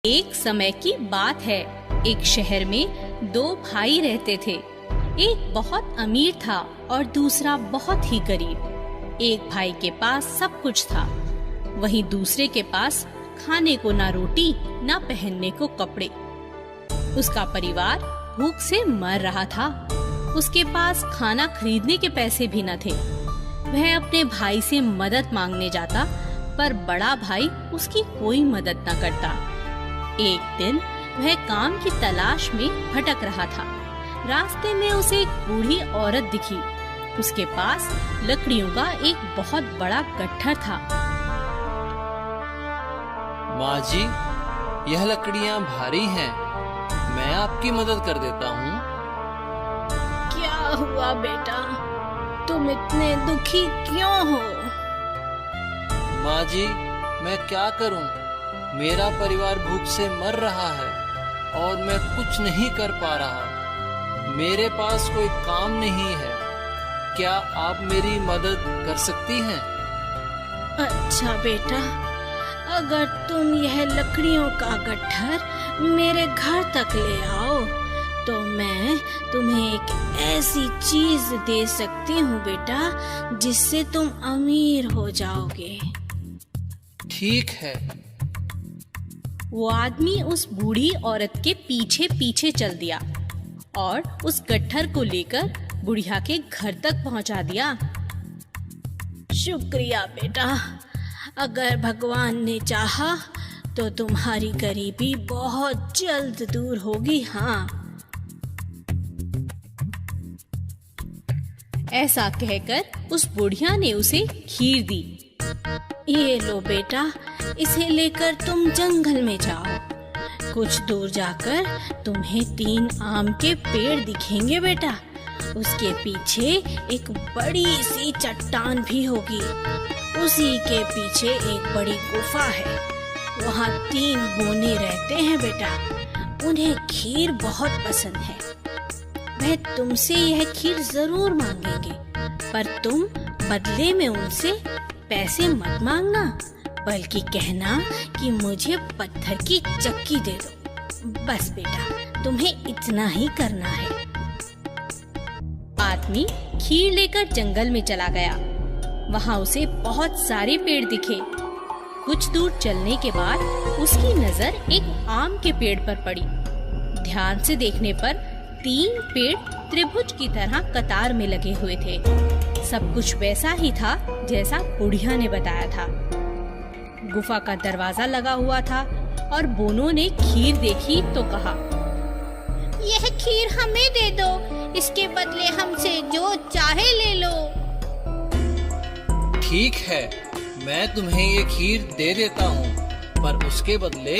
एक समय की बात है। एक शहर में दो भाई रहते थे। एक बहुत अमीर था और दूसरा बहुत ही गरीब। एक भाई के पास सब कुछ था, वहीं दूसरे के पास खाने को ना रोटी ना पहनने को कपड़े। उसका परिवार भूख से मर रहा था। उसके पास खाना खरीदने के पैसे भी न थे। वह अपने भाई से मदद मांगने जाता, पर बड़ा भाई उसकी कोई मदद न करता। एक दिन वह काम की तलाश में भटक रहा था। रास्ते में उसे एक बूढ़ी औरत दिखी। उसके पास लकड़ियों का एक बहुत बड़ा गट्ठर था। माँ जी, यह लकड़ियाँ भारी हैं, मैं आपकी मदद कर देता हूँ। क्या हुआ बेटा, तुम इतने दुखी क्यों हो? माँ जी, मैं क्या करूँ, मेरा परिवार भूख से मर रहा है और मैं कुछ नहीं कर पा रहा। मेरे पास कोई काम नहीं है, क्या आप मेरी मदद कर सकती हैं? अच्छा बेटा, अगर तुम यह लकड़ियों का गट्ठर मेरे घर तक ले आओ तो मैं तुम्हें एक ऐसी चीज दे सकती हूँ बेटा, जिससे तुम अमीर हो जाओगे। ठीक है। वो आदमी उस बूढ़ी औरत के पीछे पीछे चल दिया और उस गट्ठर को लेकर बुढ़िया के घर तक पहुंचा दिया। शुक्रिया बेटा, अगर भगवान ने चाहा तो तुम्हारी गरीबी बहुत जल्द दूर होगी। हाँ। ऐसा कहकर उस बुढ़िया ने उसे खीर दी। ये लो बेटा, इसे लेकर तुम जंगल में जाओ। कुछ दूर जाकर तुम्हें 3 आम के पेड़ दिखेंगे बेटा। उसके पीछे एक बड़ी सी चट्टान भी होगी। उसी के पीछे एक बड़ी गुफा है। वहाँ 3 बूने रहते हैं बेटा। उन्हें खीर बहुत पसंद है। वह तुमसे यह खीर जरूर मांगेंगे, पर तुम बदले में उनसे पैसे मत मांगना, बल्कि कहना कि मुझे पत्थर की चक्की दे दो। बस बेटा, तुम्हें इतना ही करना है। आदमी खीर लेकर जंगल में चला गया। वहाँ उसे बहुत सारे पेड़ दिखे। कुछ दूर चलने के बाद उसकी नजर एक आम के पेड़ पर पड़ी। ध्यान से देखने पर 3 पेड़ त्रिभुज की तरह कतार में लगे हुए थे। सब कुछ वैसा ही था जैसा बुढ़िया ने बताया था। गुफा का दरवाजा लगा हुआ था और बोनों ने खीर देखी तो कहा, यह खीर हमें दे दो, इसके बदले हमसे जो चाहे ले लो। ठीक है, मैं तुम्हें ये खीर दे देता हूँ, पर उसके बदले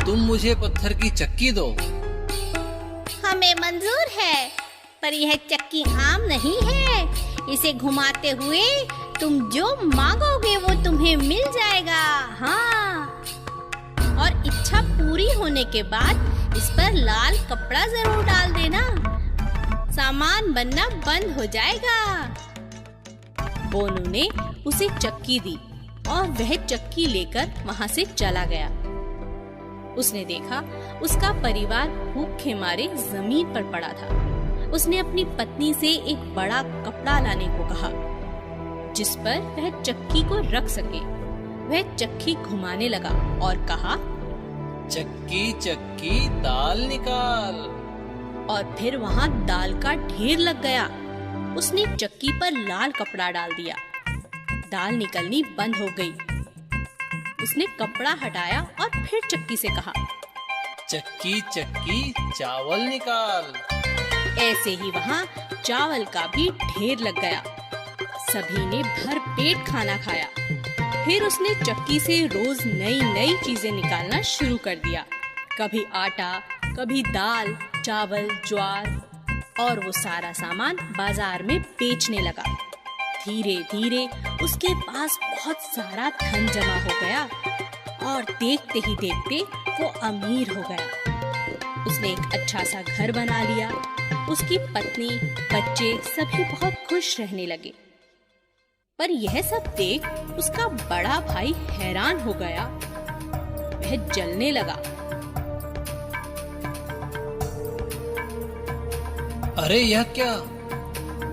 तुम मुझे पत्थर की चक्की दो। हमें मंजूर है, पर यह चक्की आम नहीं है। इसे घुमाते हुए तुम जो मांगोगे वो तुम्हें मिल जाएगा। हाँ, और इच्छा पूरी होने के बाद इस पर लाल कपड़ा जरूर डाल देना, सामान बनना बंद हो जाएगा। बोनू ने उसे चक्की दी और वह चक्की लेकर वहाँ से चला गया। उसने देखा उसका परिवार भूखे मारे जमीन पर पड़ा था। उसने अपनी पत्नी से एक बड़ा कपड़ा लाने को कहा, जिस पर वह चक्की को रख सके। वह चक्की घुमाने लगा और कहा, चक्की चक्की दाल निकाल। और फिर वहाँ दाल का ढेर लग गया। उसने चक्की पर लाल कपड़ा डाल दिया। दाल निकलनी बंद हो गई। उसने कपड़ा हटाया और फिर चक्की से कहा, चक्की चक्की चावल निकाल। ऐसे ही वहाँ चावल का भी ढेर लग गया। सभी ने भर पेट खाना खाया। फिर उसने चक्की से रोज नई नई चीजें निकालना शुरू कर दिया। कभी आटा, कभी दाल, चावल, ज्वार, और वो सारा सामान बाजार में बेचने लगा। धीरे धीरे उसके पास बहुत सारा धन जमा हो गया और देखते ही देखते वो अमीर हो गया। उसने एक अच्छा सा घर बना लिया। उसकी पत्नी, बच्चे सभी बहुत खुश रहने लगे। पर यह सब देख उसका बड़ा भाई हैरान हो गया। वह जलने लगा अरे यह क्या,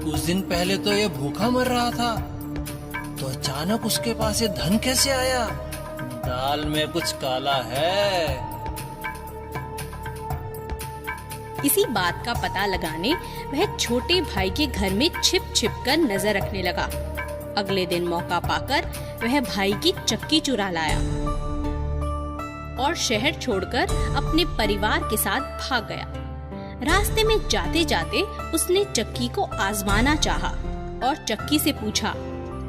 कुछ दिन पहले तो यह भूखा मर रहा था, तो अचानक उसके पास ये धन कैसे आया? दाल में कुछ काला है। इसी बात का पता लगाने वह छोटे भाई के घर में छिप छिप कर नजर रखने लगा। अगले दिन मौका पाकर वह भाई की चक्की चुरा लाया और शहर छोड़कर अपने परिवार के साथ भाग गया। रास्ते में जाते जाते उसने चक्की को आजमाना चाहा और चक्की से पूछा,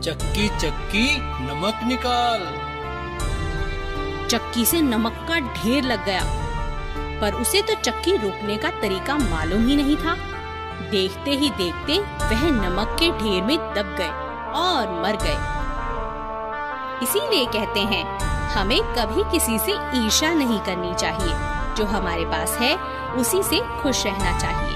चक्की चक्की नमक निकाल। चक्की से नमक का ढेर लग गया, पर उसे तो चक्की रोकने का तरीका मालूम ही नहीं था। देखते ही देखते वह नमक के ढेर में दब गए और मर गए। इसीलिए कहते हैं, हमें कभी किसी से ईर्ष्या नहीं करनी चाहिए। जो हमारे पास है उसी से खुश रहना चाहिए।